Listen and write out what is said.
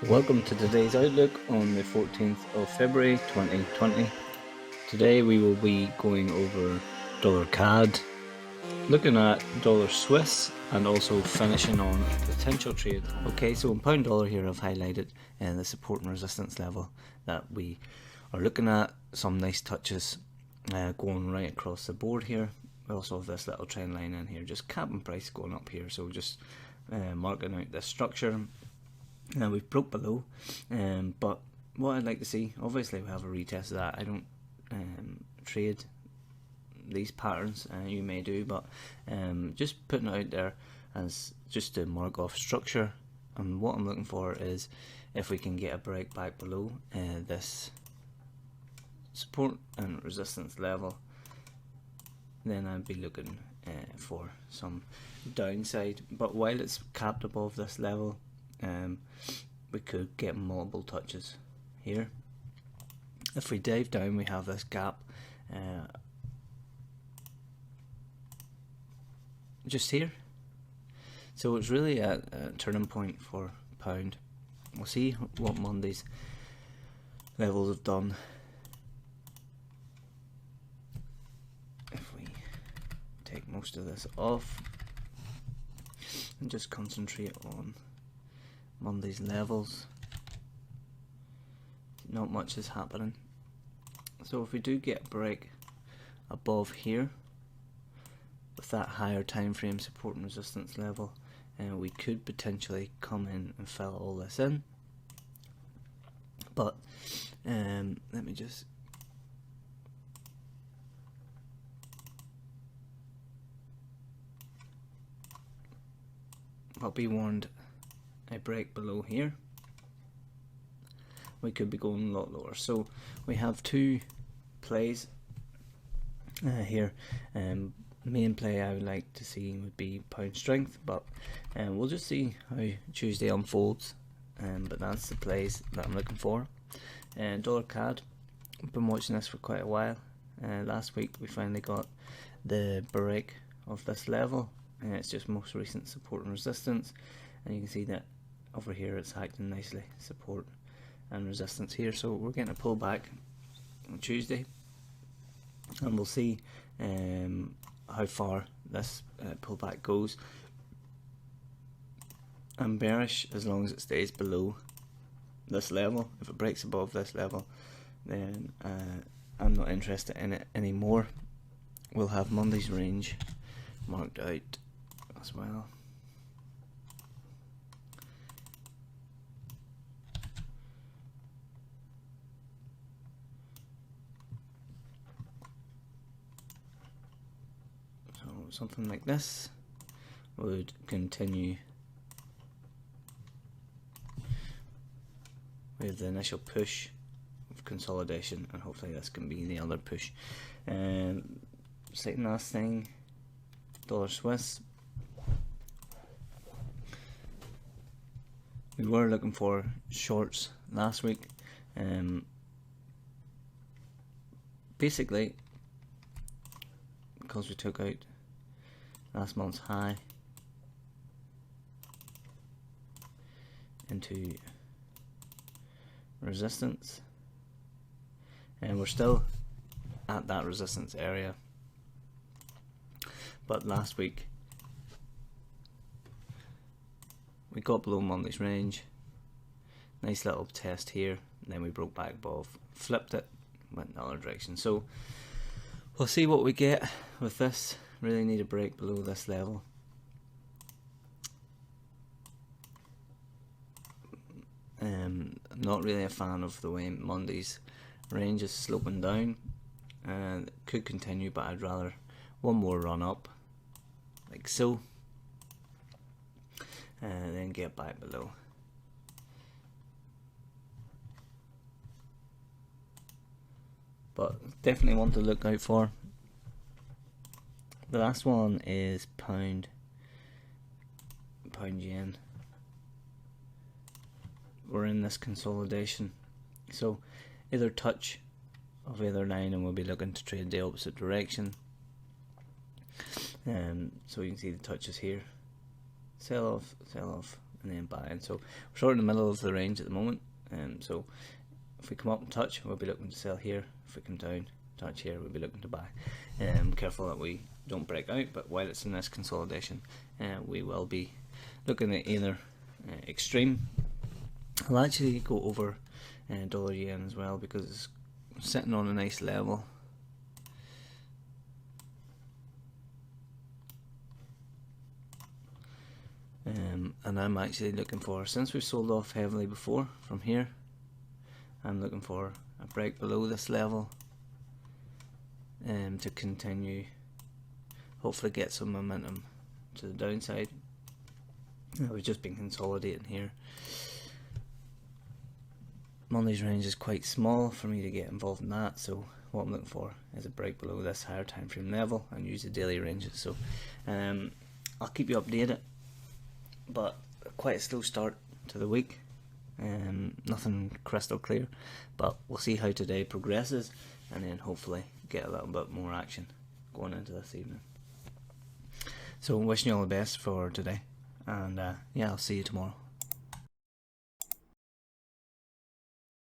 Welcome to today's Outlook on the 14th of February 2020. Today we will be going over dollar CAD, looking at dollar Swiss, and also finishing on potential trade. Okay, so in pound dollar here I've highlighted the support and resistance level that we are looking at. Some nice touches going right across the board here. We also have this little trend line in here, just cap and price going up here, so just marking out this structure. Now we've broke below, but what I'd like to see, obviously we have a retest of that. I don't trade these patterns, you may do, but just putting it out there as just to mark off structure. And what I'm looking for is if we can get a break back below this support and resistance level, then I'd be looking for some downside. But while it's capped above this level, we could get multiple touches here. If we dive down, we have this gap just here, so it's really a turning point for pound. We'll see what Monday's levels have done. If we take most of this off and just concentrate on Monday's levels, not much is happening. So if we do get a break above here with that higher time frame support and resistance level, we could potentially come in and fill all this in. But let me just I'll be warned, a break below here, we could be going a lot lower. So we have two plays here. Main play I would like to see would be pound strength, but we'll just see how Tuesday unfolds. But that's the plays that I'm looking for. Dollar CAD, I've been watching this for quite a while. Last week we finally got the break of this level, and it's just most recent support and resistance, and you can see that over here it's acting nicely, support and resistance here. So we're getting a pullback on Tuesday, and we'll see how far this pullback goes. I'm bearish as long as it stays below this level. If it breaks above this level, then I'm not interested in it anymore. We'll have Monday's range marked out as well. Something like this would continue with the initial push of consolidation, and hopefully this can be the other push. Second last thing, dollar Swiss. We were looking for shorts last week. Basically, because we took out last month's high into resistance, and we're still at that resistance area, but last week we got below Monday's range, nice little test here, and then we broke back above, flipped it, went in the other direction. So we'll see what we get with this. Really need a break below this level. I'm not really a fan of the way Monday's range is sloping down, and it could continue, but I'd rather one more run up like so, and then get back below. But definitely one to look out for. The last one is pound yen. We're in this consolidation, so either touch of either line and we'll be looking to trade the opposite direction. So you can see the touches here, sell off, and then buying. So we're sort of in the middle of the range at the moment, so if we come up and touch, we'll be looking to sell here. If we come down, touch here, we'll be looking to buy. Careful that we don't break out, but while it's in this consolidation, we will be looking at either extreme. I'll actually go over dollar yen as well, because it's sitting on a nice level. And I'm actually looking for, since we've sold off heavily before from here, I'm looking for a break below this level to continue, hopefully get some momentum to the downside. We've just been consolidating here. Monday's range is quite small for me to get involved in that, so what I'm looking for is a break below this higher time frame level and use the daily ranges. So I'll keep you updated, but quite a slow start to the week. Nothing crystal clear, but we'll see how today progresses, and then hopefully get a little bit more action going into this evening. So wishing you all the best for today, and yeah, I'll see you tomorrow.